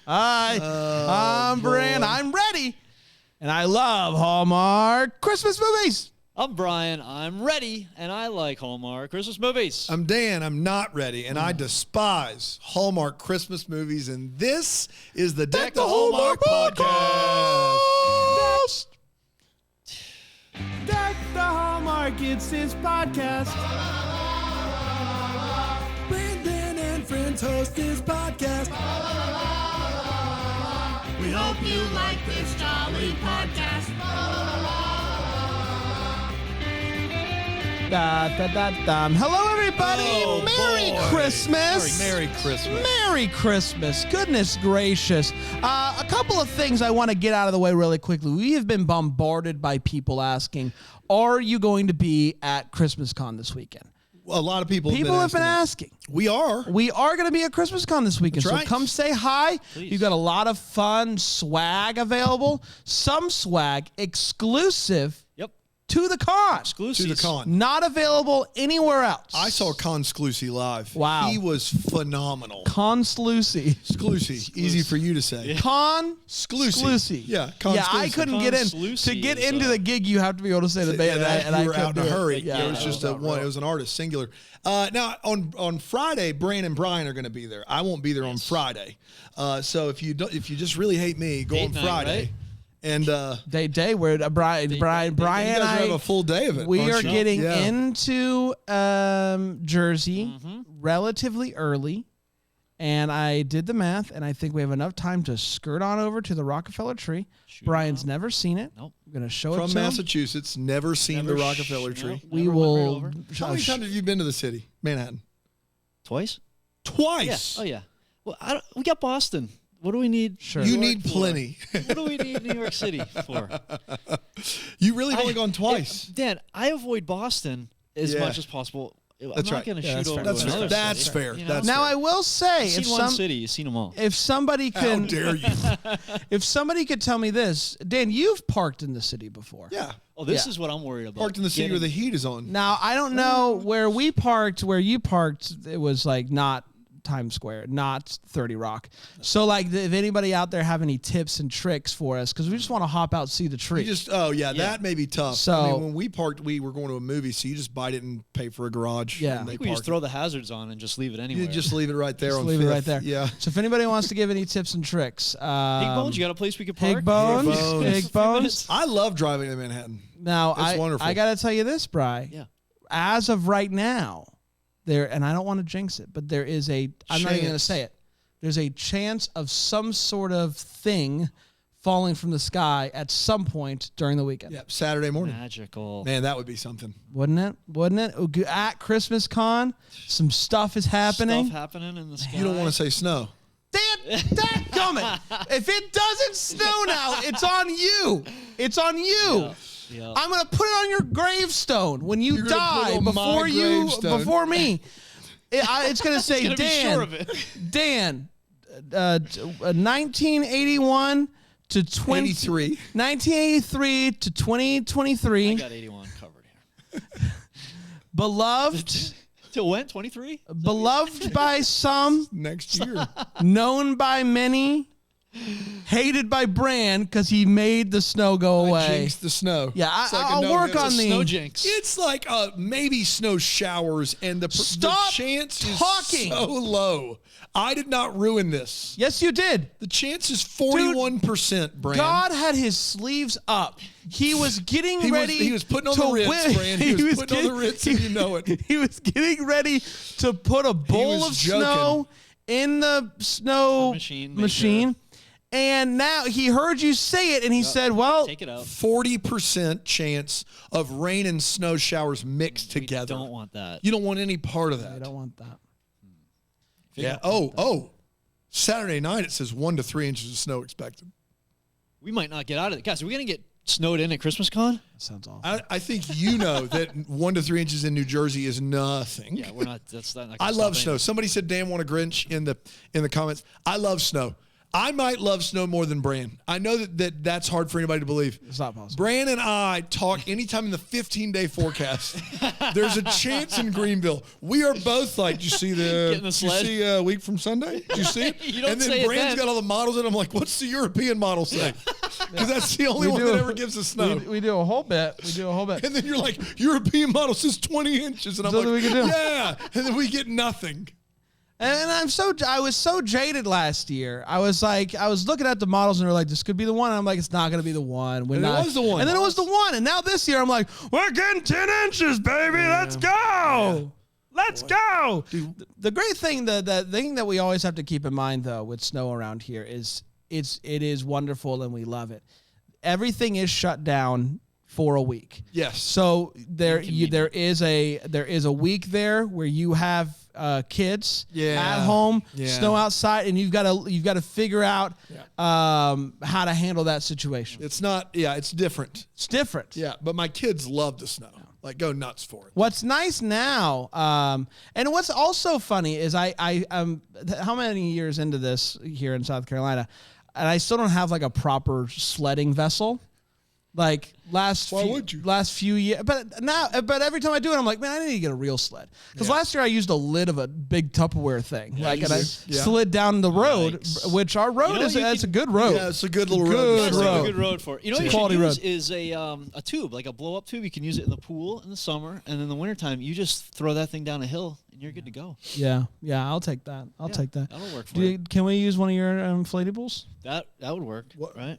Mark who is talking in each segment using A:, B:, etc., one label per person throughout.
A: Hi, I'm Brian. I'm ready, and I love Hallmark Christmas movies.
B: I'm Brian. I'm ready, and I like Hallmark Christmas movies.
C: I'm Dan. I'm not ready, and I despise Hallmark Christmas movies, and this is the Deck the Hallmark podcast.
A: Deck the Hallmark, it's his podcast.
C: Brandon and friends host this podcast.
D: We hope you like this jolly podcast.
A: Hello, everybody. Merry Christmas.
C: Merry Christmas.
A: Merry Christmas. Goodness gracious. A couple of things I want to get out of the way really quickly. We have been bombarded by people asking, are you going to be at Christmas Con this weekend?
C: A lot of people
A: have been asking.
C: We are.
A: We are going to be at Christmas Con this weekend.
C: That's
A: so
C: right.
A: come say hi.
B: Please.
A: You've got a lot of fun swag available. Some swag exclusive to the con.
C: To the con.
A: Not available anywhere else.
C: I saw Con Sclusy live.
A: Wow.
C: He was phenomenal.
A: Con Sclusy.
C: Sclusy. Easy for you to say.
B: Yeah.
A: Con
C: Sclusy. Yeah, Con
A: Yeah,
C: Sclusy.
A: I couldn't
B: Con
A: get in.
B: Sclusy
A: To get
B: is,
A: into the gig, you have to be able to say the band. And
C: you were
A: I
C: out in a
A: couldn't do
C: hurry.
A: it. Yeah,
C: it was just it was an artist, singular. Now on Friday, Brandon and Brian are going to be there. I won't be there on Friday. So if you just really hate me, go
B: Date
C: on
B: night,
C: Friday.
B: right?
A: Day
C: And
A: where Brian
C: you
A: and
C: guys
A: I
C: have a full day of it.
A: we
C: aren't
A: are
C: you?
A: getting
C: Yeah.
A: into Jersey relatively early, and I did the math, and I think we have enough time to skirt on over to the Rockefeller Tree. Brian's never seen it.
B: Nope.
A: I'm gonna show it
C: From
A: to him.
C: Massachusetts, never seen the Rockefeller tree.
A: We
B: Never went right
A: will.
B: over.
C: How many times have you been to the city, Manhattan?
B: Twice?
C: Twice.
B: Yeah. Oh, yeah. Well, we got Boston. What do we need?
A: Sure.
C: You
B: New York
C: need
B: for?
C: plenty.
B: What do we need New York City for?
C: You really have only gone twice.
B: Dan, I avoid Boston as
C: Yeah.
B: much as possible.
C: That's
B: I'm
C: right.
B: not going to
A: Yeah,
B: shoot
A: that's
B: over
A: fair.
B: to
C: That's
B: another
C: fair. That's
B: city.
C: fair.
B: You know?
C: That's
A: Now
C: fair.
A: I will say,
B: You've seen one city, you've seen them all.
A: if somebody
C: How
A: can,
C: dare you?
A: if somebody could tell me this, Dan, you've parked in the city before.
C: Yeah.
B: Oh, this
A: Yeah.
B: is what I'm worried about.
C: Parked in the city where the heat is on.
A: Now I don't know where we parked. Where you parked, it was like not Times Square, not 30 Rock. So like, if anybody out there have any tips and tricks for us, because we just want to hop out, see the tree.
C: That may be tough.
A: So-
C: I mean, when we parked, we were going to a movie, so you just bite it and pay for a garage.
A: Yeah.
C: and
B: I
C: they
B: think we just
C: park
B: throw the hazards on and just leave it
C: it.
B: anywhere.
C: You just leave it right there
A: Just
C: on
A: leave it
C: Fifth.
A: right there.
C: Yeah.
A: So if anybody wants to give any tips and tricks,
B: Big Bones, you got a place we could park?
A: Big Bones,
C: Big Bones.
A: Big
B: A few
A: Bones.
B: minutes.
C: I love driving to Manhattan.
A: Now
C: It's wonderful.
A: I got to tell you this, Bri.
B: Yeah.
A: As of right now, and I don't want to jinx it, but there is I'm not even going to say it. There's a chance of some sort of thing falling from the sky at some point during the weekend.
C: Yeah, Saturday morning.
B: Magical.
C: Man, that would be something.
A: Wouldn't it? Wouldn't it? At Christmas Con, some stuff is happening.
B: Stuff happening in the sky.
C: You don't want to say snow.
A: Dadgummit. If it doesn't snow now, it's on you. It's on you.
B: Yeah.
A: I'm gonna put it on your gravestone when you
C: You're gonna put
A: die
C: it on my gravestone.
A: before me. It's gonna say
B: Gonna be
A: Dan.
B: sure of it.
A: Dan, 1981 to 1983 to 2023.
B: I got 81 covered here.
A: Beloved,
B: Till when? 23?
A: beloved by some,
C: Next year.
A: known by many, hated by Brand because he made the snow go away.
C: Jinx the snow.
A: Yeah,
C: It's like a
A: I'll
C: no-no.
A: work on
C: It's a
A: the
B: Snow jinx.
C: It's like maybe snow showers, and the
A: Stop
C: chance
A: talking.
C: is so low. I did not ruin this.
A: Yes, you did.
C: The chance is 41%, Brand.
A: God had his sleeves up. He was getting ready.
C: He was putting on
A: to
C: the Ritz,
A: win.
C: Brand. He was putting on the Ritz, and you know it.
A: He was getting ready to put a bowl
C: was
A: of
C: joking.
A: snow in the snow
B: Machine.
A: And now he heard you say it, and he said, well,
B: Take it out.
C: 40% chance of rain and snow showers mixed together.
B: Don't want that.
C: You don't want any part of that.
A: I don't want that.
C: Yeah. Oh. Saturday night, it says 1 to 3 inches of snow expected.
B: We might not get out of it. Guys, are we going to get snowed in at Christmas Con?
A: That sounds awful.
C: I think you know that 1 to 3 inches in New Jersey is nothing.
B: Yeah, we're not. That's not.
C: I love snow. Somebody said Dan want a Grinch in the comments. I love snow. I might love snow more than Bran. I know that's hard for anybody to believe.
A: It's not possible.
C: Bran and I talk anytime in the 15-day forecast. There's a chance in Greenville. We are both like, did you see
B: Getting the sled.
C: Did you see a week from Sunday? Did you see it?
B: You don't
C: and then
B: say it
C: Bran's
B: then.
C: got all the models, and I'm like, what's the European model say? Because that's the only one that ever gives us snow.
A: We do a whole bit.
C: And then you're like, European model says 20 inches. And I'm
A: Something
C: like,
A: we can do.
C: yeah. And then we get nothing.
A: And I was so jaded last year. I was looking at the models and they're like, this could be the one. And I'm like, it's not going to be the one.
C: And it was the one.
A: And then it was the one. And now this year I'm like, we're getting 10 inches, baby. Yeah. Let's go. Yeah. Let's go. Dude. The great thing, the thing that we always have to keep in mind, though, with snow around here is it is wonderful and we love it. Everything is shut down for a week.
C: Yes.
A: So there is a week there where you have kids at home, snow outside, and you've got to figure out how to handle that situation.
C: It's not. Yeah, it's different.
A: It's different.
C: Yeah, but my kids love the snow. Like, go nuts for it.
A: What's nice now, and what's also funny is I'm how many years into this here in South Carolina, and I still don't have like a proper sledding vessel. Like last few years, but every time I do it, I'm like, man, I need to get a real sled. Because last year I used a lid of a big Tupperware thing, and I slid down the road, which our road it's a good road.
C: Yeah, it's a good little road.
B: It's a good road for it. You know what you
A: quality
B: should use is a tube, like a blow up tube. You can use it in the pool in the summer, and in the wintertime, you just throw that thing down a hill, and you're good to go.
A: Yeah, I'll take that. I'll take that.
B: That'll work for you.
A: Can we use one of your inflatables?
B: That would work, right?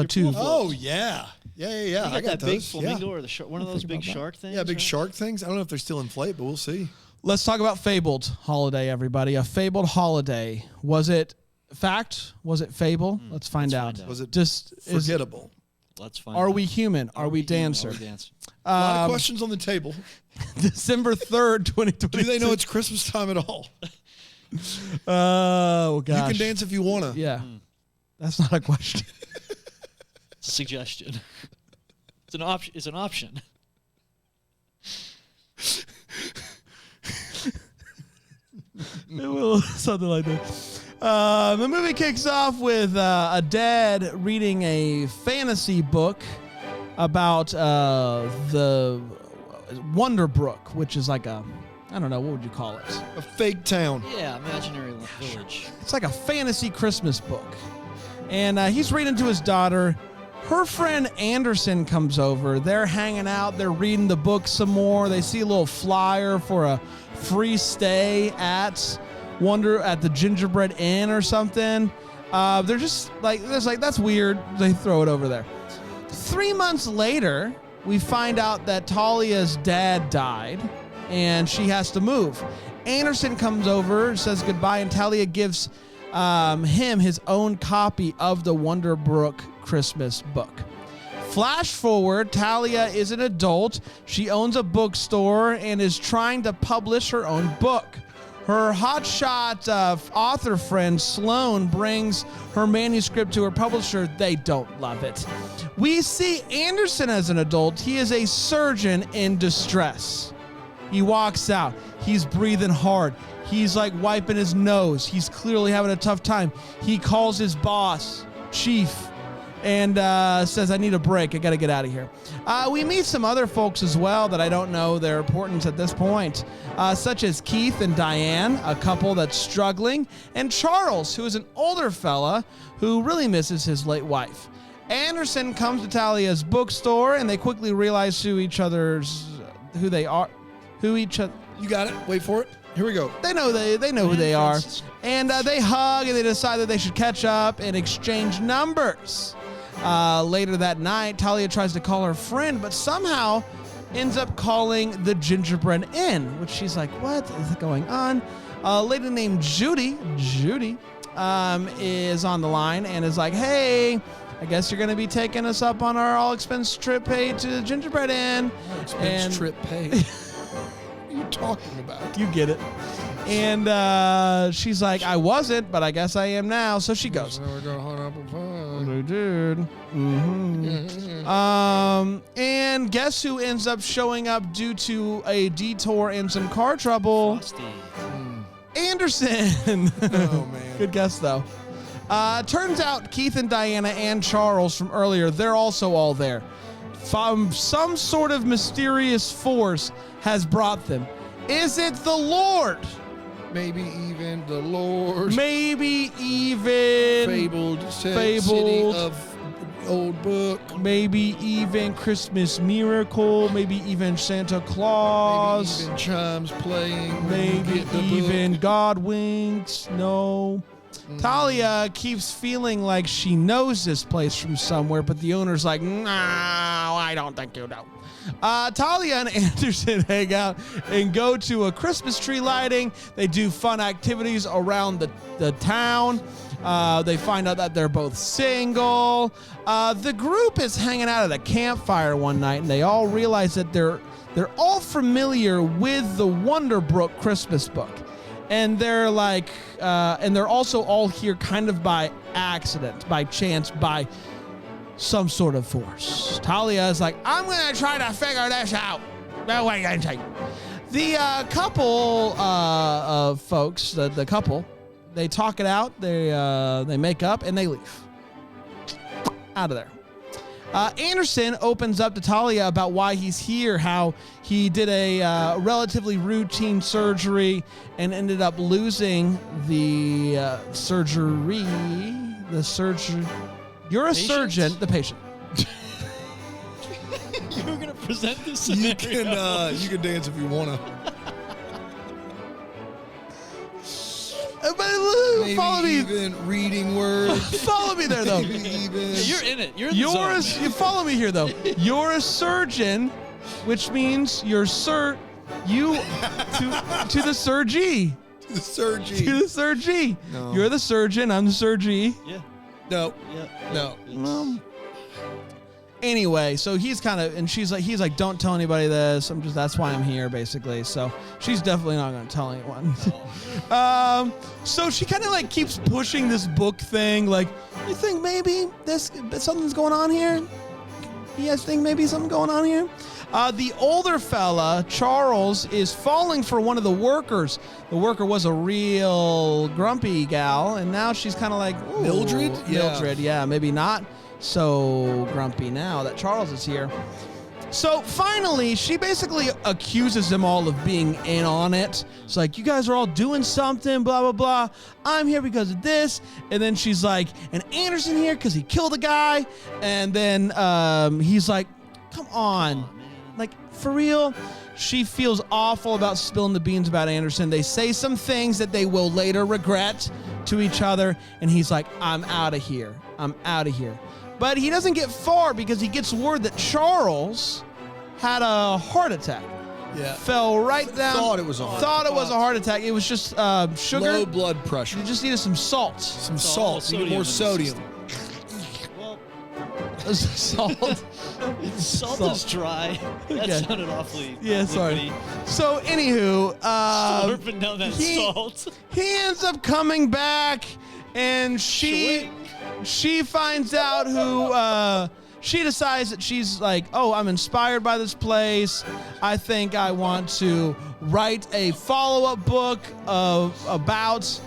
A: Tube.
C: Oh yeah.
B: You got that big flamingo or one of those big shark things.
C: Yeah, big shark things. I don't know if they're still inflate, but we'll see.
A: Let's talk about Fabled holiday, everybody. A Fabled holiday. Was it fact? Was it fable? Let's find out.
C: Was it
A: just
C: forgettable?
B: Let's find out.
A: Are we human? Are we dancer?
C: A lot of questions on the table.
A: December 3rd, 2022.
C: Do they know it's Christmas time at all?
A: Oh, gosh.
C: You can dance if you want to.
A: Yeah. That's not a question.
B: Suggestion. It's an option. It's an option.
A: Something like that. The movie kicks off with a dad reading a fantasy book about the Wonderbrook, which is like I don't know, what would you call it?
C: A fake town.
B: Yeah, imaginary village.
A: It's like a fantasy Christmas book. And he's reading to his daughter. Her friend Anderson comes over. They're hanging out. They're reading the book some more. They see a little flyer for a free stay at the Gingerbread Inn or something. They're just like, that's weird. They throw it over there. 3 months later, we find out that Talia's dad died and she has to move. Anderson comes over, says goodbye, and Talia gives him his own copy of the Wonderbrook Christmas book. Flash forward, Talia is an adult. She owns a bookstore and is trying to publish her own book. Her hotshot author friend Sloan brings her manuscript to her publisher. They don't love it. We see Anderson as an adult. He is a surgeon in distress. He walks out. He's breathing hard. He's like wiping his nose. He's clearly having a tough time. He calls his boss, Chief, and says, I need a break. I got to get out of here. We meet some other folks as well that I don't know their importance at this point, such as Keith and Diane, a couple that's struggling, and Charles, who is an older fella who really misses his late wife. Anderson comes to Talia's bookstore, and they quickly realize who they are.
C: You got it. Wait for it. Here we go.
A: They know who they are. And they hug and they decide that they should catch up and exchange numbers. Later that night, Talia tries to call her friend, but somehow ends up calling the Gingerbread Inn, which she's like, what is going on? A lady named Judy is on the line and is like, hey, I guess you're going to be taking us up on our all-expense trip paid to the Gingerbread Inn.
C: All-expense trip paid. What are you talking about?
A: You get it. And she's like, I wasn't, but I guess I am now. So she goes.
C: So we're going to hunt apple pie.
A: They did. Mm-hmm. And guess who ends up showing up due to a detour and some car trouble?
B: Frosty.
A: Anderson.
C: Oh, man.
A: Good guess, though. Turns out Keith and Diana and Charles from earlier, they're also all there. Some sort of mysterious force has brought them. Is it the Lord?
C: Maybe even the Lord.
A: Maybe even
C: Fabled. City of old book.
A: Maybe even Christmas Miracle. Maybe even Santa Claus.
C: Maybe even chimes playing.
A: Maybe even God winks. No. Talia keeps feeling like she knows this place from somewhere, but the owner's like, no, I don't think you know. Talia and Anderson hang out and go to a Christmas tree lighting. They do fun activities around the town. They find out that they're both single. The group is hanging out at a campfire one night, and they all realize that they're all familiar with the Wonderbrook Christmas book. And they're like, and they're also all here kind of by accident, by chance, by some sort of force. Talia is like, I'm going to try to figure this out. No way, the couple of folks, the couple, they talk it out, they make up, and they leave. Out of there. Anderson opens up to Talia about why he's here, how he did a relatively routine surgery and ended up losing the surgery. The surgery. You're a surgeon. The patient.
B: You were going to present this scenario.
C: You can dance if you want to.
A: But follow me.
C: Even reading words.
A: Follow me there, though.
B: Yeah, you're in it. You're in the zone.
A: You follow me here, though. You're a surgeon, which means you're to the surgery.
C: To the surgery.
A: To the surgery.
C: No.
A: You're the surgeon. I'm the surgery.
B: Yeah.
C: No.
B: Yeah.
C: No.
A: Anyway, so he's he's like, don't tell anybody this. That's why I'm here, basically. So she's definitely not going to tell anyone. So she kind of like keeps pushing this book thing. Like, you think maybe something's going on here? You guys think maybe something going on here? The older fella, Charles, is falling for one of the workers. The worker was a real grumpy gal, and now she's kind of like, ooh,
C: Mildred?
A: Mildred, yeah, maybe not so grumpy now that Charles is here. So finally, she basically accuses them all of being in on it. It's like, you guys are all doing something, blah, blah, blah. I'm here because of this. And then she's like, and Anderson here because he killed a guy. And then he's like, come on. Like, for real? She feels awful about spilling the beans about Anderson. They say some things that they will later regret to each other. And he's like, I'm out of here. I'm out of here. But he doesn't get far because he gets word that Charles had a heart attack.
C: Yeah.
A: Fell right down.
C: Thought it was a heart
A: Thought it was a heart attack. It was just sugar.
C: Low blood pressure.
A: You just needed some salt.
C: Some salt. You need more sodium.
B: Well,
A: Salt.
B: salt is dry. That
A: Okay.
B: sounded awfully.
A: Yeah, sorry.
B: liquidy.
A: So, anywho,
B: Slurping down that salt.
A: he ends up coming back, and she finds out who. She decides that she's like, oh, I'm inspired by this place. I think I want to write a follow-up book about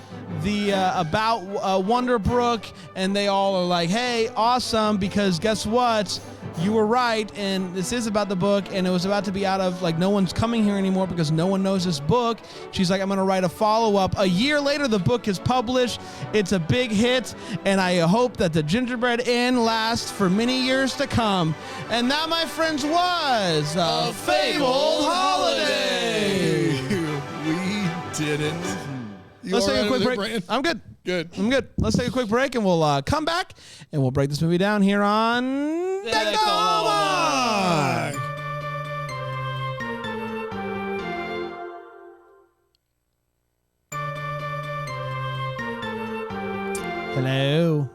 A: Wonderbrook, and they all are like, hey, awesome, because guess what? You were right, and this is about the book, and it was about to be out of, like, no one's coming here anymore because no one knows this book. She's like, I'm going to write a follow-up. A year later, the book is published. It's a big hit, and I hope that the Gingerbread Inn lasts for many years to come. And that, my friends, was a Fabled Holiday.
C: We did it. You
A: Let's
C: all
A: take a
C: right
A: quick
C: over there,
A: break.
C: Brandon?
A: I'm good.
C: Good.
A: I'm good. Let's take a quick break, and we'll come back, and we'll break this movie down here on Deck the Hallmark. Hello.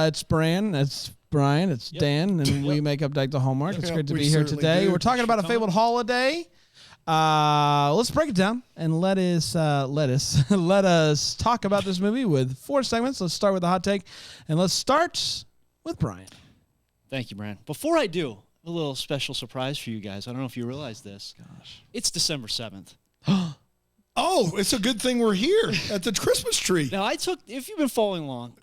A: It's Brian. It's Brian. It's Dan, and we make up Deck the Hallmark. It's
C: Yeah,
A: great to
C: we
A: be here
C: certainly
A: today.
C: do.
A: We're talking about a Fabled Holiday. Let's break it down and let us talk about this movie with 4 segments. Let's start with the hot take, and let's start with Brian.
B: Thank you, Brian. Before I do, a little special surprise for you guys. I don't know if you realize this.
A: Gosh,
B: It's December 7th.
C: Oh, it's a good thing we're here at the Christmas tree.
B: Now, if you've been following along,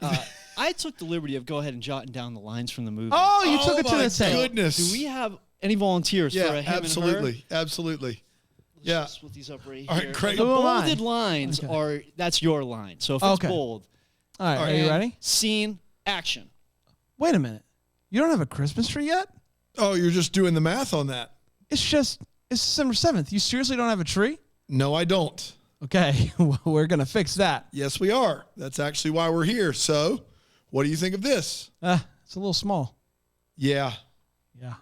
B: I took the liberty of go ahead and jotting down the lines from the movie.
A: Oh, you took it to the
C: my goodness.
B: Do we have any volunteers for a him
C: absolutely.
B: and her?
C: Absolutely.
B: Let's
C: Yeah.
B: just split these up right
C: All
B: here.
C: right, great.
B: The
A: Who am I?
B: bolded lines are, that's your line. So if it's bold.
A: All right, are you ready?
B: Scene, action.
A: Wait a minute. You don't have a Christmas tree yet?
C: Oh, you're just doing the math on that.
A: It's December 7th. You seriously don't have a tree?
C: No, I don't.
A: Okay, we're going to fix that.
C: Yes, we are. That's actually why we're here. So, what do you think of this?
A: It's a little small.
C: Yeah.
A: Yeah.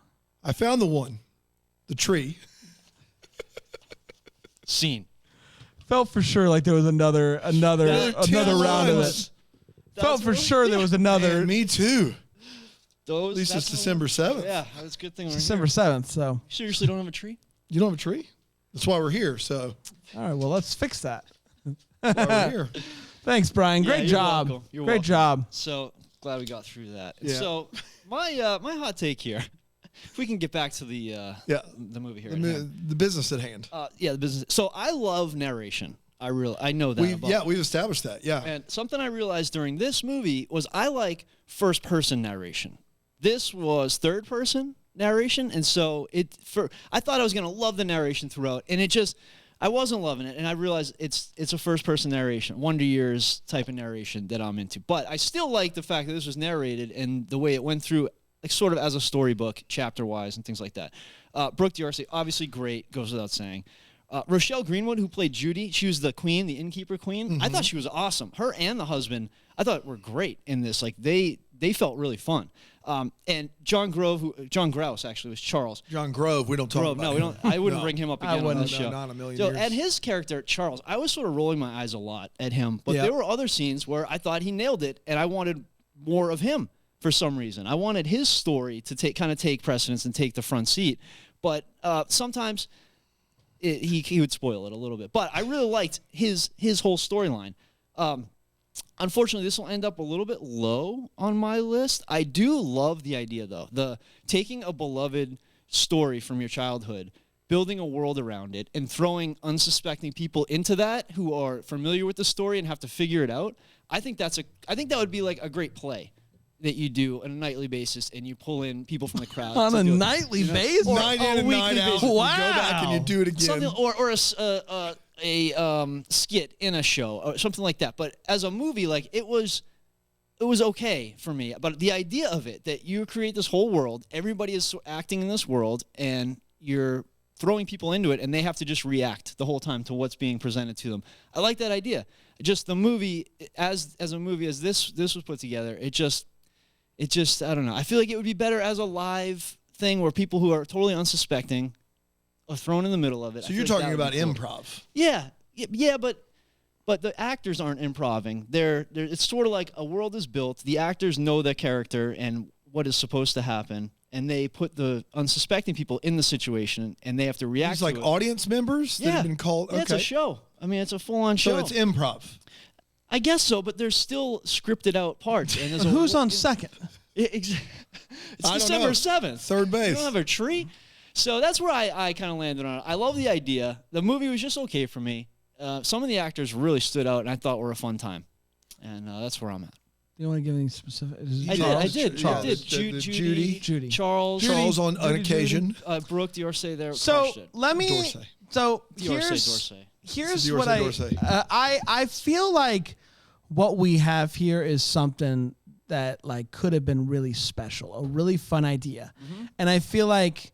C: I found the one. The tree.
B: Scene.
A: Felt for sure like there was another round of it. Felt for sure there was another.
C: Man, me too. At
B: Those.
C: least it's December 7th.
B: Yeah, that's a good thing.
A: December 7th, so.
B: You seriously don't have a tree?
C: You don't have a tree? That's why we're here. So,
A: All right, well, let's fix that.
C: that's why we're here.
A: Thanks, Brian. Great
B: you're
A: job.
B: welcome. You're
A: Great
B: welcome.
A: job.
B: So glad we got through that.
C: Yeah.
B: So my hot take here, if we can get back to the movie here.
C: The business at hand.
B: The business. So I love narration. I know that.
C: We've established that. Yeah.
B: And something I realized during this movie was I like first person narration. This was third person narration, and so I thought I was gonna love the narration throughout, and I wasn't loving it, and I realized it's a first person narration, Wonder Years type of narration that I'm into. But I still like the fact that this was narrated and the way it went through, like sort of as a storybook, chapter wise, and things like that. Brooke D'Orsay, obviously great, goes without saying. Rochelle Greenwood, who played Judy, she was the queen, the innkeeper queen.
C: Mm-hmm.
B: I thought she was awesome. Her and the husband, I thought were great in this. Like they felt really fun. And John Grouse actually was Charles.
C: John Grove, we don't talk about him.
B: I wouldn't bring him up again on this show.
C: Not a million
B: So,
C: years.
B: and his character, Charles, I was sort of rolling my eyes a lot at him, but there were other scenes where I thought he nailed it, and I wanted more of him for some reason. I wanted his story to take precedence and take the front seat, but sometimes he would spoil it a little bit. But I really liked his whole storyline. Unfortunately, this will end up a little bit low on my list. I do love the idea, though. The taking a beloved story from your childhood, building a world around it, and throwing unsuspecting people into that who are familiar with the story and have to figure it out. I think that would be like a great play that you do on a nightly basis, and you pull in people from the crowd
A: On
B: to
A: a
B: do it.
A: nightly basis?
C: Night in and night out. You go back and you do it again.
B: Something or a skit in a show or something like that. But as a movie, like it was okay for me. But the idea of it, that you create this whole world, everybody is acting in this world, and you're throwing people into it, and they have to just react the whole time to what's being presented to them. I like that idea. Just the movie, as a movie as this was put together, it just I don't know. I feel like it would be better as a live thing where people who are totally unsuspecting are thrown in the middle of it.
C: So you're talking about improv.
B: Yeah, but the actors aren't improving. It's sort of like a world is built. The actors know their character and what is supposed to happen, and they put the unsuspecting people in the situation, and they have to react.
C: It's like
B: to it.
C: audience members that have been called.
B: Yeah, it's a show. I mean, it's a full-on show.
C: So it's improv.
B: I guess so, but there's still scripted out parts. And there's
A: Who's on second?
B: It's
C: I don't
B: December
C: know.
B: 7th.
C: Third base.
B: You don't have a tree? So that's where I kind of landed on it. I love the idea. The movie was just okay for me. Some of the actors really stood out and I thought were a fun time. And that's where I'm at.
A: Do you want to give any specific?
B: I did.
C: Judy.
A: Judy.
B: Charles
C: on occasion.
B: Brooke D'Orsay there.
A: So
B: crushed it.
A: let me.
C: Dorsey.
A: So
B: D'Orsay.
A: here's
C: D'Orsay,
A: what
C: D'Orsay.
A: I feel like what we have here is something that like could have been really special, a really fun idea, and I feel like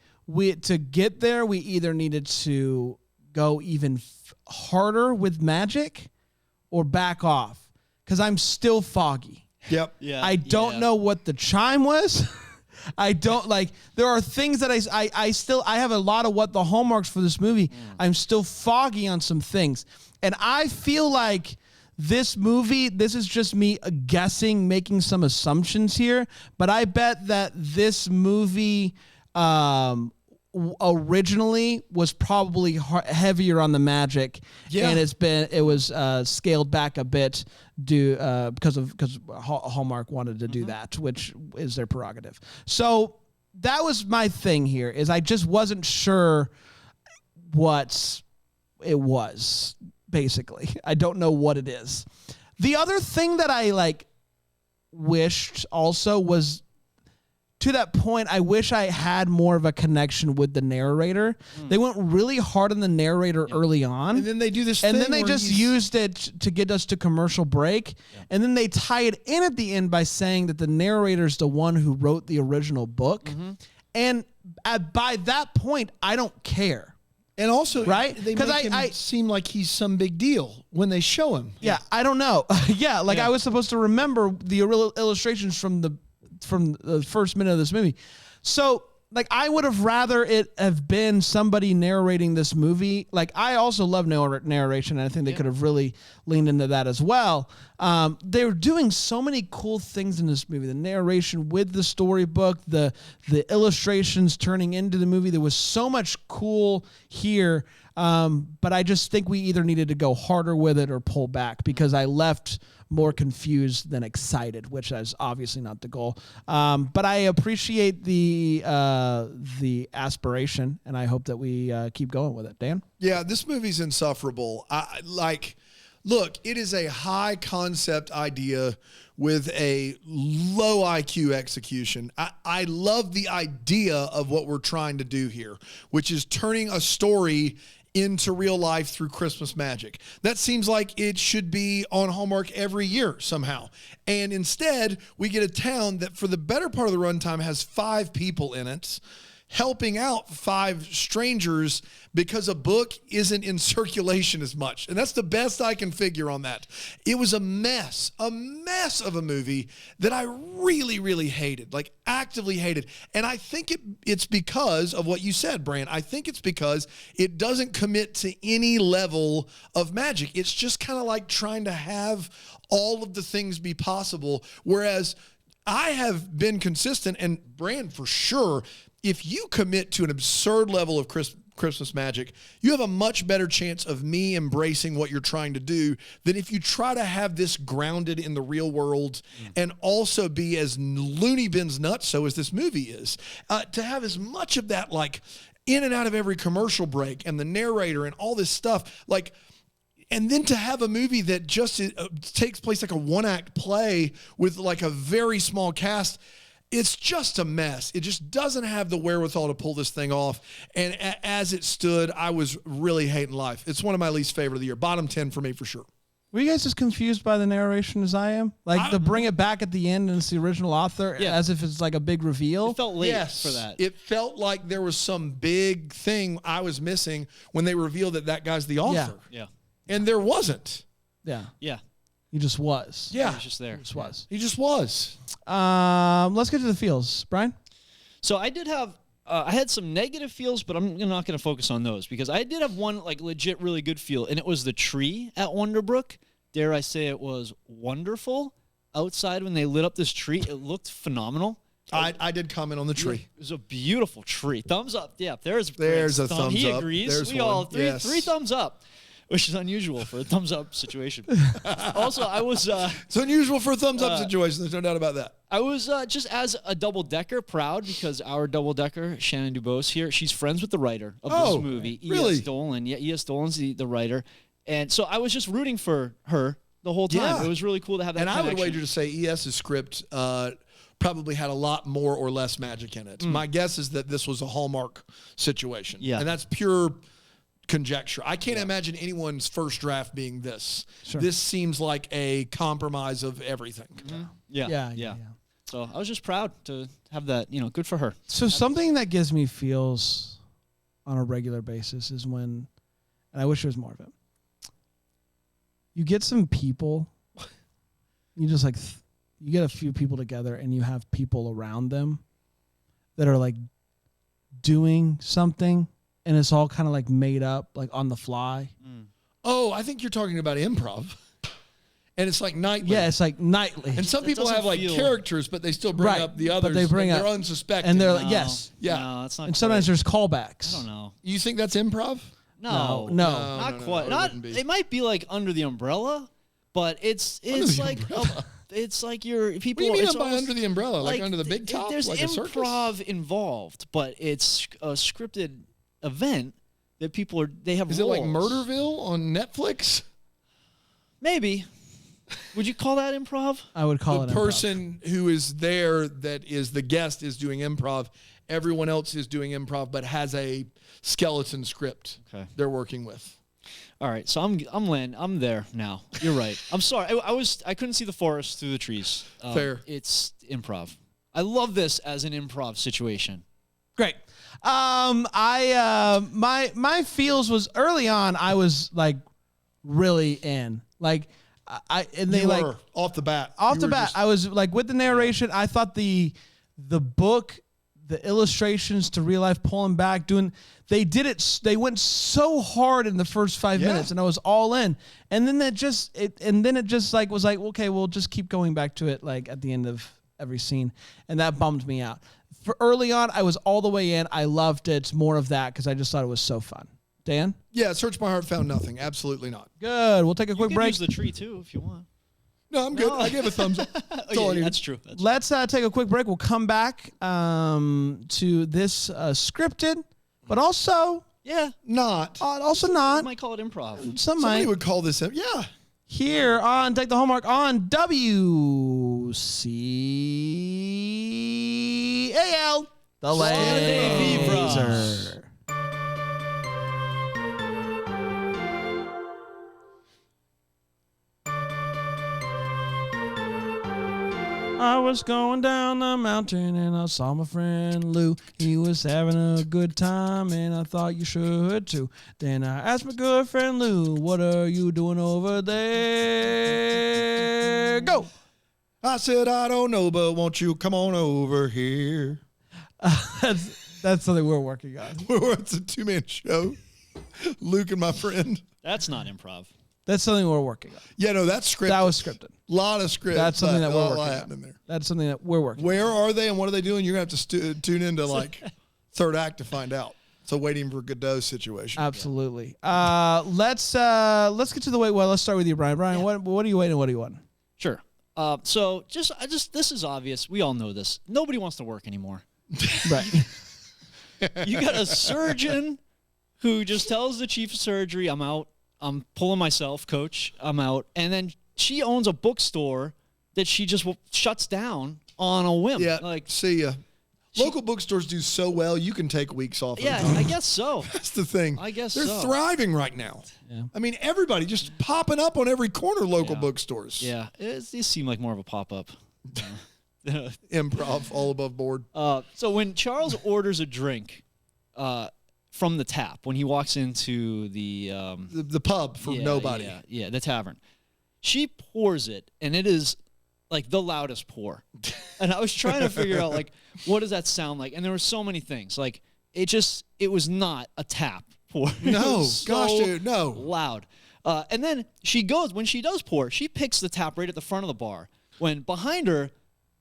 A: to get there we either needed to go even harder with magic or back off because I'm still foggy.
C: Yep.
B: Yeah.
A: I don't know what the chime was. I don't like. There are things that I have a lot of what the hallmarks for this movie. I'm still foggy on some things, and I feel like this movie. This is just me guessing, making some assumptions here, but I bet that this movie originally was probably heavier on the magic, and it was scaled back a bit because Hallmark wanted to do that, which is their prerogative. So that was my thing here, is I just wasn't sure what it was basically. I don't know what it is. The other thing that I wished also was, to that point, I wish I had more of a connection with the narrator. They went really hard on the narrator early on.
C: And then they do this
A: and then they just used it to get us to commercial break. Yeah. And then they tie it in at the end by saying that the narrator's the one who wrote the original book. Mm-hmm. And by that point, I don't care.
C: And also,
A: right?
C: They make him seem like he's some big deal when they show him.
A: Yeah, I don't know. I was supposed to remember the illustrations from the first minute of this movie. So, I would have rather it have been somebody narrating this movie. I also love narration, and I think they could have really leaned into that as well. They were doing so many cool things in this movie. The narration with the storybook, the illustrations turning into the movie. There was so much cool here, but I just think we either needed to go harder with it or pull back, because I left more confused than excited, which is obviously not the goal. But I appreciate the aspiration, and I hope that we keep going with it. Dan?
C: Yeah, this movie's insufferable. Look, it is a high concept idea with a low IQ execution. I love the idea of what we're trying to do here, which is turning a story into real life through Christmas magic. That seems like it should be on Hallmark every year somehow. And instead, we get a town that for the better part of the runtime has 5 people in it, helping out 5 strangers because a book isn't in circulation as much. And that's the best I can figure on that. It was a mess of a movie that I really, really hated, actively hated. And I think it's because of what you said, Bran. I think it's because it doesn't commit to any level of magic. It's just kind of like trying to have all of the things be possible. Whereas I have been consistent, and Bran for sure, if you commit to an absurd level of Christmas magic, you have a much better chance of me embracing what you're trying to do than if you try to have this grounded in the real world and also be as loony bins nutso as this movie is. To have as much of that, in and out of every commercial break and the narrator and all this stuff, and then to have a movie that just takes place like a one-act play with a very small cast. It's just a mess. It just doesn't have the wherewithal to pull this thing off. And as it stood, I was really hating life. It's one of my least favorite of the year. Bottom 10 for me for sure.
A: Were you guys as confused by the narration as I am? To bring it back at the end and it's the original author as if it's a big reveal?
B: It felt late for that.
C: It felt like there was some big thing I was missing when they revealed that guy's the author.
B: Yeah.
C: And there wasn't.
A: Yeah.
B: Yeah.
A: He just was.
C: Yeah.
B: He was just there.
C: He just was.
A: Let's get to the feels. Brian?
B: So I did have, I had some negative feels, but I'm not going to focus on those because I did have one legit really good feel, and it was the tree at Wonderbrook. Dare I say it was wonderful. Outside when they lit up this tree, it looked phenomenal.
C: I did comment on the tree.
B: It was a beautiful tree. Thumbs up. Yeah, there's
C: a thumbs
B: he
C: up.
B: Agrees.
C: There's
B: we all three thumbs up, which is unusual for a thumbs up situation. Also, I was
C: it's unusual for a thumbs up situation. There's no doubt about that.
B: I was just as a double-decker proud because our double-decker, Shannon Dubose here, she's friends with the writer of this movie.
C: Really?
B: E.S. Dolan. Yeah, E.S. Dolan's the writer. And so I was just rooting for her the whole time. Yeah. It was really cool to have that connection.
C: I would wager to say E.S.'s script probably had a lot more or less magic in it. My guess is that this was a Hallmark situation. Yeah. And that's pure conjecture. I can't imagine anyone's first draft being this. Sure. This seems like a compromise of everything.
B: Mm-hmm. Yeah. So I was just proud to have that, good for her.
A: So something that gives me feels on a regular basis is when, and I wish there was more of it, you get some people, you just you get a few people together and you have people around them that are doing something and it's all kind of made up, on the fly.
C: Oh, I think you're talking about improv. And it's nightly.
A: Yeah, it's nightly.
C: And some people have characters, but they still bring up the others.
A: But they bring
C: they're unsuspecting.
A: And they're yes.
C: Yeah.
B: No, that's not
A: and sometimes there's callbacks.
B: I don't know.
C: You think that's improv?
B: No, not quite. It might be under the umbrella, but it's it's like your people.
C: What do you mean by under the umbrella? Under the big top?
B: There's
C: like a circus?
B: Improv involved, but it's a scripted event that they have
C: Is
B: roles.
C: it like Murderville on Netflix?
B: Maybe. Would you call that improv?
A: I would call it
C: The
A: improv.
C: person who is there that is the guest is doing improv. Everyone else is doing improv, but has a skeleton script they're working with.
B: All right, so I'm there now. You're right. I'm sorry. I couldn't see the forest through the trees.
C: Fair.
B: It's improv. I love this as an improv situation.
A: Great. My feels was early on. I was like really in. Like
C: You were off the bat.
A: I was like with the narration. I thought the book, the illustrations to real life, pulling back, they did it. They went so hard in the first 5 minutes, and I was all in. And then it just like was like, okay, we'll just keep going back to it like at the end of every scene, and that bummed me out. For early on, I was all the way in. I loved it. It's more of that because I just thought it was so fun. Dan?
C: Yeah, searched my heart, found nothing. Absolutely not.
A: Good. We'll take a quick
B: You can
A: break.
B: use the tree too if you want.
C: No, I'm good. I gave a thumbs up. That's all I need.
B: That's true.
A: Let's take a quick break. We'll come back to this scripted, but also
C: Not.
A: also
B: You
A: not.
B: might call it improv.
C: Somebody would call this. Yeah.
A: Here on Take the Hallmark on WCAL, the Laser. I was going down the mountain and I saw my friend Lou. He was having a good time and I thought you should too. Then I asked my good friend Lou, what are you doing over there? Go!
C: I said, I don't know, but won't you come on over here?
A: That's something we're working on.
C: It's a two-man show. Luke and my friend.
B: That's not improv.
A: That's something we're working on.
C: Yeah, no, that's scripted.
A: That was scripted.
C: A lot of script.
A: That's something that we're
C: a lot
A: working
C: happening
A: on.
C: there.
A: That's something that we're working on.
C: Where are they and what are they doing? You're going to have to tune into like third act to find out. So waiting for Godot situation.
A: Absolutely. Let's get to the wait. Well, let's start with you, Brian. Brian, what are you waiting? What do you want?
B: Sure. So this is obvious. We all know this. Nobody wants to work anymore.
A: Right.
B: You got a surgeon who just tells the chief of surgery, I'm out. I'm pulling myself, coach. I'm out. And then she owns a bookstore that she just shuts down on a whim.
C: Yeah,
B: like
C: see ya. Local bookstores do so well, you can take weeks off.
B: Yeah, I guess so.
C: That's the thing.
B: I guess
C: They're
B: so.
C: thriving right now.
A: Yeah.
C: I mean, everybody just popping up on every corner, local bookstores.
B: Yeah, these seem like more of a pop-up.
C: Improv, all above board.
B: So when Charles orders a drink from the tap, when he walks into
C: The pub for nobody.
B: Yeah, the tavern, she pours it, and it is like the loudest pour. And I was trying to figure out, like, what does that sound like? And there were so many things. Like, it was not a tap pour.
C: No,
B: so
C: gosh, dude, no.
B: loud. And then when she does pour, she picks the tap right at the front of the bar. When behind her,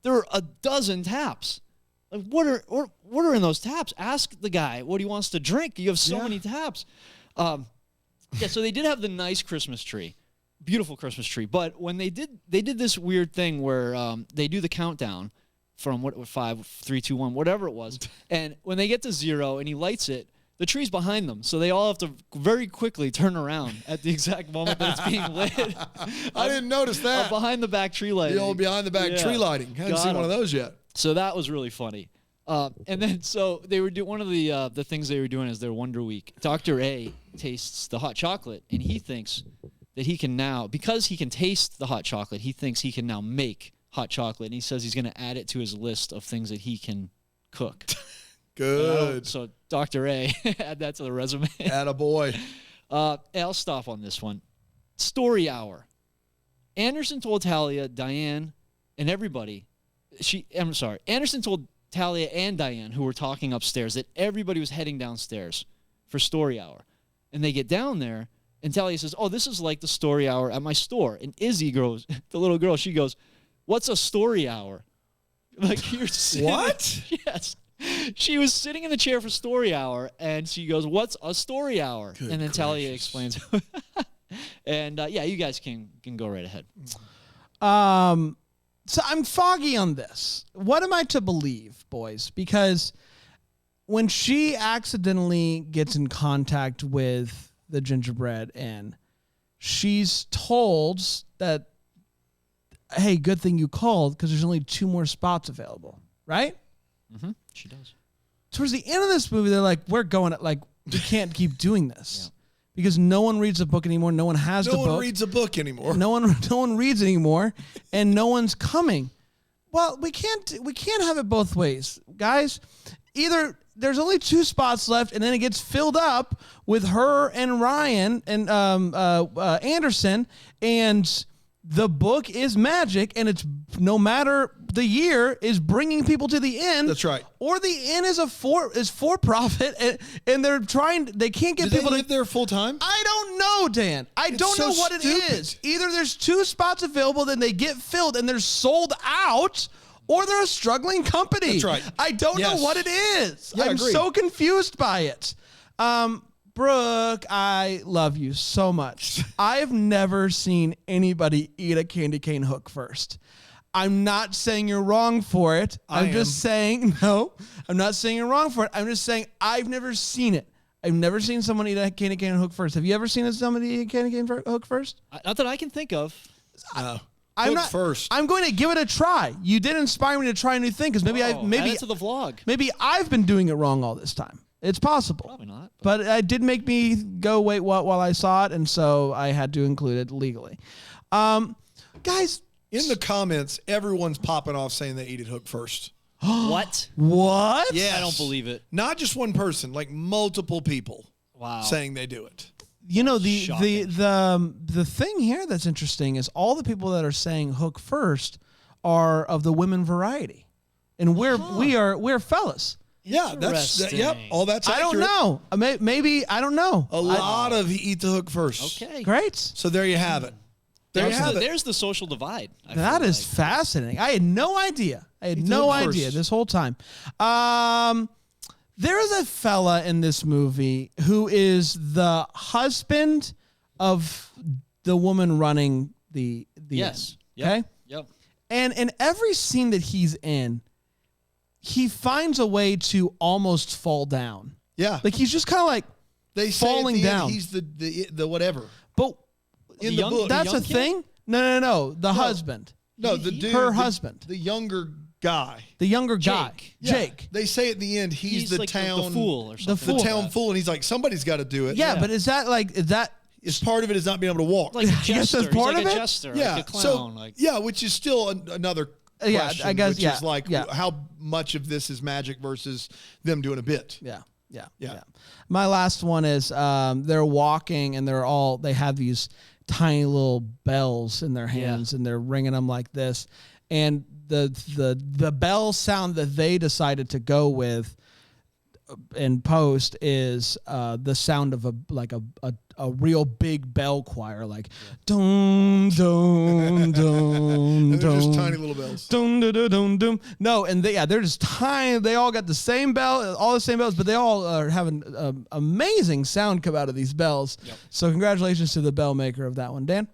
B: there are a dozen taps. Like, what are in those taps? Ask the guy what he wants to drink. You have so many taps. So they did have the nice Christmas tree. Beautiful Christmas tree. But when they did this weird thing where they do the countdown from 5, 3, 2, 1, whatever it was. And when they get to 0 and he lights it, the tree's behind them. So they all have to very quickly turn around at the exact moment that it's being lit.
C: I didn't notice that.
B: Behind the back tree lighting.
C: The old behind the back tree lighting. Haven't seen one of those yet.
B: So that was really funny. And then so they were one of the things they were doing is their Wonder Week. Dr. A tastes the hot chocolate, and he thinks that he can now, because he can taste the hot chocolate, he thinks he can now make hot chocolate, and he says he's going to add it to his list of things that he can cook.
C: Good.
B: So Dr. A, add that to the resume.
C: Attaboy.
B: I'll stop on this one. Story hour. Anderson told Talia, Diane, and everybody. Anderson told Talia and Diane, who were talking upstairs, that everybody was heading downstairs for story hour. And they get down there, and Talia says, oh, this is like the story hour at my store. And Izzy goes, the little girl, she goes, what's a story hour? Like, you're sitting.
C: What?
B: Yes. She was sitting in the chair for story hour, and she goes, what's a story hour?
C: Good
B: and then Talia
C: gracious.
B: explains. And, you guys can go right ahead.
A: So I'm foggy on this. What am I to believe, boys? Because when she accidentally gets in contact with the gingerbread and she's told that, hey, good thing you called because there's only 2 more spots available, right?
B: Mm-hmm. She does.
A: Towards the end of this movie, they're like, we're going, like, we can't keep doing this because no one reads a book anymore. No one has the book.
C: No one reads a book anymore.
A: No one reads anymore, and no one's coming. Well, we can't have it both ways, guys. Either there's only 2 spots left, and then it gets filled up with her and Ryan and Anderson, and the book is magic, and it's no matter the year is bringing people to the inn.
C: That's right.
A: Or the inn is for profit, and they can't get people
C: to live there full time.
A: I don't know, Dan. I don't know what it is. Either there's 2 spots available, then they get filled and they're sold out, or they're a struggling company.
C: That's right.
A: I don't know what it is.
C: Yeah,
A: I'm so confused by it. Brooke, I love you so much. I've never seen anybody eat a candy cane hook first. I'm not saying you're wrong for it. I'm just saying, no, I'm not saying you're wrong for it. I'm just saying I've never seen it. I've never seen someone eat a candy cane hook first. Have you ever seen somebody eat a candy cane hook first?
B: Not that I can think of.
C: No.
A: I'm not first. I'm going to give it a try. You did inspire me to try a new thing because maybe
B: add it to the vlog.
A: Maybe I've been doing it wrong all this time. It's possible.
B: Probably not.
A: But it did make me go wait what while I saw it, and so I had to include it legally. Guys,
C: in the comments, everyone's popping off saying they eat it hook first.
B: What?
A: What?
C: Yeah,
B: I don't believe it.
C: Not just one person, like multiple people.
B: Wow.
C: Saying they do it.
A: You know, the thing here that's interesting is all the people that are saying hook first are of the women variety, and we're fellas.
C: Yeah, yep. All that's accurate.
A: I don't know. Maybe I don't know.
C: A lot of eat the hook first.
B: Okay,
A: great.
C: So there you have it.
B: There's the social divide.
A: That is fascinating. I had no idea. This whole time. There is a fella in this movie who is the husband of the woman running the
B: yes.
A: Inn, okay?
B: Yep.
A: And in every scene that he's in, he finds a way to almost fall down.
C: Yeah.
A: Like he's just kind of like falling down.
C: He's the whatever.
A: But
C: in the book,
A: that's a thing? No. The husband.
C: No, the dude.
A: Her husband.
C: The younger guy.
A: The younger guy. Jake.
C: They say at the end he's the
B: like
C: town
B: the fool or something.
C: The town fool, and he's like, somebody's got to do it.
A: Yeah, but is that
C: Is part of it is not being able to walk.
B: Like a jester.
A: I guess that's part
B: he's
A: of
B: like
A: it?
B: a jester,
C: Yeah.
B: like a clown.
C: Which is still another question.
A: I guess,
C: which is like how much of this is magic versus them doing a bit.
A: Yeah. My last one is they're walking and they have these tiny little bells in their hands and they're ringing them like this. And the bell sound that they decided to go with in post is the sound of a real big bell choir, like dum dum dum.
C: They're just tiny little bells.
A: Dum dum dum dum. No, and they're just tiny. They all got the same bell, all the same bells, but they all are having amazing sound come out of these bells. Yep. So congratulations to the bell maker of that one, Dan.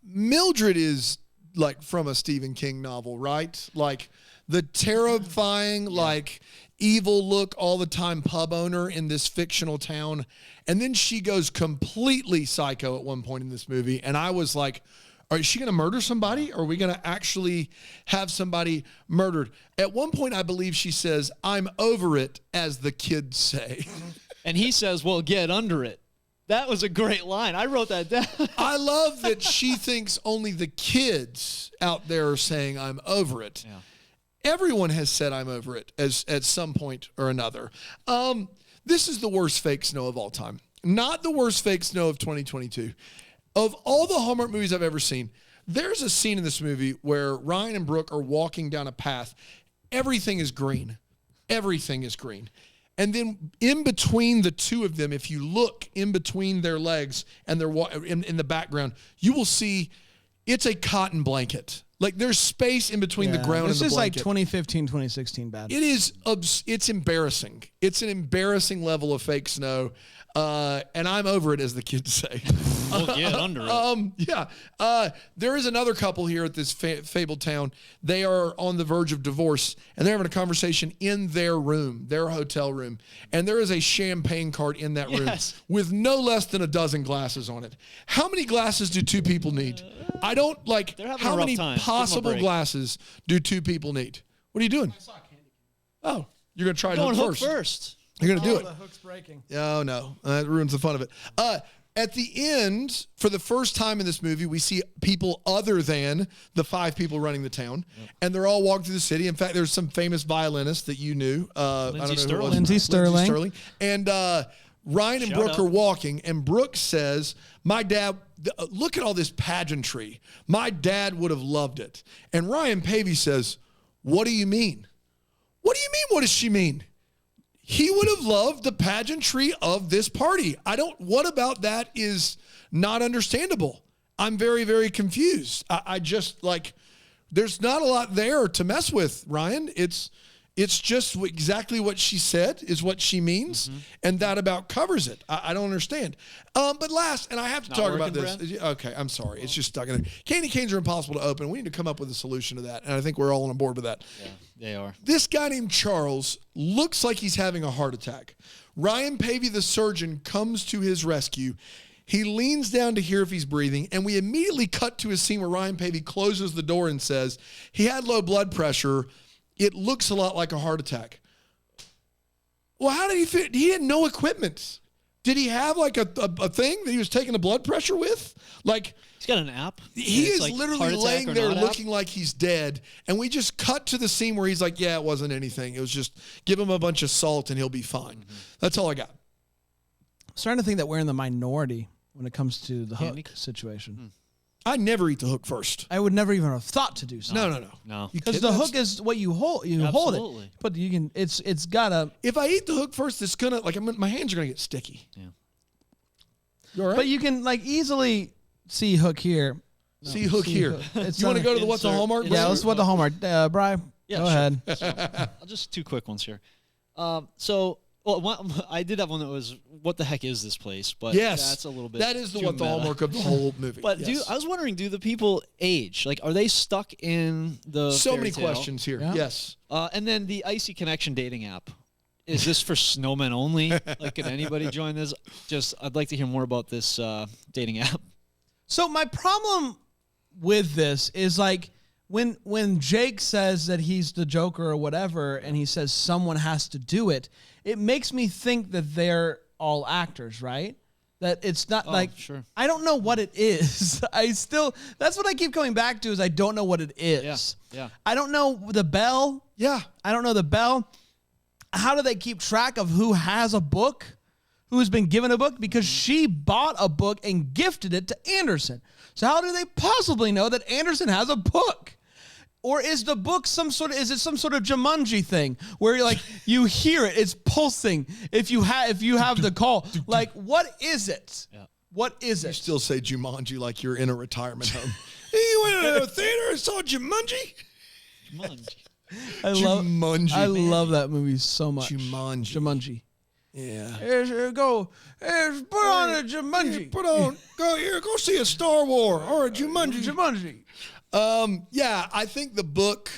C: Mildred is like from a Stephen King novel, right? Like the terrifying, like evil look all the time pub owner in this fictional town. And then she goes completely psycho at one point in this movie. And I was like, is she going to murder somebody? Or are we going to actually have somebody murdered? At one point, I believe she says, "I'm over it," as the kids say.
B: And he says, "Well, get under it." That was a great line. I wrote that down.
C: I love that she thinks only the kids out there are saying, "I'm over it." Yeah. Everyone has said "I'm over it" at some point or another. This is the worst fake snow of all time. Not the worst fake snow of 2022. Of all the Hallmark movies I've ever seen, there's a scene in this movie where Ryan and Brooke are walking down a path. Everything is green. Everything is green. And then in between the two of them, if you look in between their legs and they're in the background, you will see it's a cotton blanket. Like there's space in between the ground and the blanket. This
A: is like 2015, 2016 bad.
C: It is. It's embarrassing. It's an embarrassing level of fake snow. And I'm over it, as the kids say.
B: We'll get under it.
C: There is another couple here at this fabled town. They are on the verge of divorce, and they're having a conversation in their room, their hotel room. And there is a champagne cart in that room with no less than a dozen glasses on it. How many glasses do two people need? I don't like. How many possible glasses do two people need? What are you doing?
A: I saw candy.
C: Oh, you're gonna try
B: hook first.
C: You're gonna do it.
A: The hook's breaking.
C: Oh no, that ruins the fun of it. At the end, for the first time in this movie, we see people other than the 5 people running the town, and they're all walking through the city. In fact, there's some famous violinist that you knew.
A: Lindsay Sterling.
C: And Ryan and Brooke are walking, and Brooke says, my dad, look at all this pageantry. My dad would have loved it. And Ryan Pavey says, what do you mean? What do you mean, what does she mean? He would have loved the pageantry of this party. What about that is not understandable? I'm very, very confused. I just there's not a lot there to mess with, Ryan. It's just exactly what she said is what she means, and that about covers it. I don't understand. But last, and I have to talk about this. Brad? Okay, I'm sorry. It's just stuck in there. Candy canes are impossible to open. We need to come up with a solution to that, and I think we're all on board with that.
B: Yeah, they are.
C: This guy named Charles looks like he's having a heart attack. Ryan Pavey, the surgeon, comes to his rescue. He leans down to hear if he's breathing, and we immediately cut to a scene where Ryan Pavey closes the door and says, he had low blood pressure. It looks a lot like a heart attack. Well, how did he fit? He had no equipment. Did he have like a thing that he was taking the blood pressure with? Like,
B: he's got an app.
C: He is literally laying there looking like he's dead. And we just cut to the scene where he's like, yeah, it wasn't anything. It was just give him a bunch of salt and he'll be fine. That's all I got.
A: I'm starting to think that we're in the minority when it comes to the hook situation.
C: I never eat the hook first.
A: I would never even have thought to do so.
C: No.
A: Because the hook is what you hold. You hold it, but you can. It's gotta.
C: If I eat the hook first, it's gonna my hands are gonna get sticky.
B: Yeah.
C: You all right?
A: But you can easily see hook here.
C: See hook here. You want to go to the what's the Hallmark?
A: Yeah, let's what the Hallmark. Brian, go ahead.
B: So, just 2 quick ones here. I did have one that was, what the heck is this place? But that's a little bit.
C: That is the hallmark of the whole movie.
B: But I was wondering, do the people age? Like, are they stuck in the
C: so many questions here? Yeah. Yes.
B: And then the Icy Connection dating app. Is this for snowmen only? Like, can anybody join this? I'd like to hear more about this dating app.
A: So my problem with this is when Jake says that he's the Joker or whatever, and he says someone has to do it, it makes me think that they're all actors, right? That it's not
B: sure.
A: I don't know what it is. That's what I keep coming back to is I don't know what it is.
B: Yeah.
A: I don't know the bell.
C: Yeah.
A: I don't know the bell. How do they keep track of who has a book, who has been given a book? Because she bought a book and gifted it to Anderson. So how do they possibly know that Anderson has a book? Or is the book some sort of Jumanji thing where you hear it, it's pulsing if you have the call? Like, what is it? Yeah. What is it?
C: You still say Jumanji like you're in a retirement home. Hey, you went to a theater and saw Jumanji?
A: I love that movie so much.
C: Jumanji. Yeah.
A: Here, go. Put on a Jumanji.
C: Go see a Star Wars or a Jumanji.
A: Jumanji.
C: I think the book,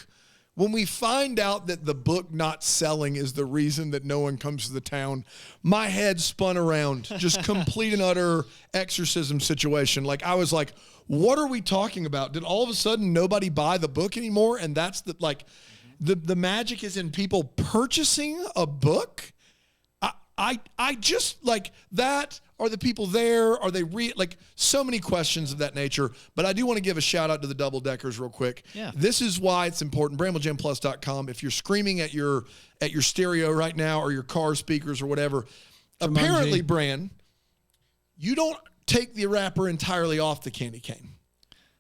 C: when we find out that the book not selling is the reason that no one comes to the town, my head spun around. Just complete and utter exorcism situation. Like, I was like, what are we talking about? Did all of a sudden nobody buy the book anymore? And that's the magic is in people purchasing a book? I just that. Are the people there? Are they so many questions of that nature? But I do want to give a shout out to the double deckers real quick.
B: Yeah.
C: This is why it's important. BrambleJamPlus.com. If you're screaming at your stereo right now or your car speakers or whatever, apparently, Bran, you don't take the wrapper entirely off the candy cane.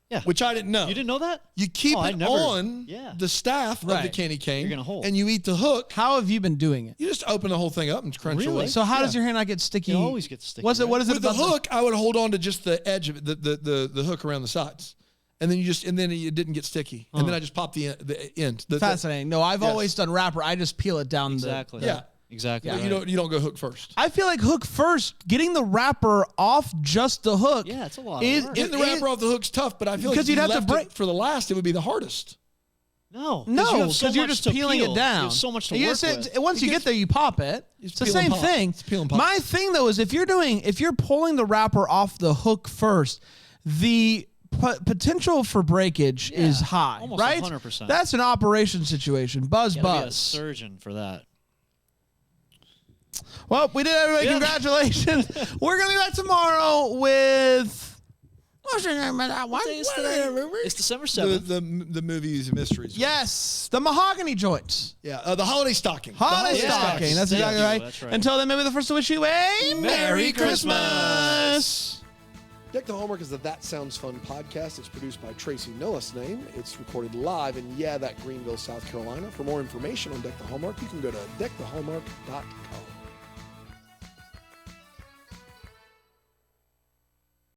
B: Yeah.
C: Which I didn't know.
B: You didn't know that?
C: You keep it on the staff of the candy cane.
B: You're gonna hold.
C: And you eat the hook.
A: How have you been doing it?
C: You just open the whole thing up and crunch away.
A: So how does your hand not get sticky?
B: It always gets sticky.
A: What is it?
C: With the hook, I would hold on to just the edge of it, the hook around the sides. And then it didn't get sticky. And then I just pop the end.
A: Fascinating. No, I've always done wrapper. I just peel it down.
B: Exactly.
C: Yeah.
B: Exactly.
C: Yeah,
B: right.
C: you don't go hook first.
A: I feel like hook first, getting the wrapper off just the hook.
B: Yeah, it's a lot of work.
C: Getting the wrapper off the hook's tough, but I feel like if
A: you'd
C: you
A: have to
C: left
A: break
C: it for the last, it would be the hardest.
B: No,
A: because you're just peeling it down.
B: You have so much to work with.
A: Once you get there, you pop it. It's the
C: peel
A: same
C: and pop.
A: thing.
C: It's peel and pop.
A: My thing though is if you're pulling the wrapper off the hook first, the potential for breakage is high,
B: almost
A: right?
B: 100%.
A: That's an operation situation. Buzz.
B: Be a surgeon for that.
A: Well, we did everybody.
B: Yeah.
A: Congratulations. We're gonna be back tomorrow with. What's the name of that one?
B: What day is today? It's December 7th.
C: The movies and mysteries.
A: Yes, the mahogany joints.
C: Yeah, the holiday stocking.
A: Holiday stocking. That's exactly right.
B: That's right.
A: Until then, maybe the first to wish you a
C: Merry
A: Christmas.
E: Deck the Hallmark is the That Sounds Fun podcast. It's produced by Tracy Nillis Name. It's recorded live in, that Greenville, South Carolina. For more information on Deck the Hallmark, you can go to deckthehallmark.com.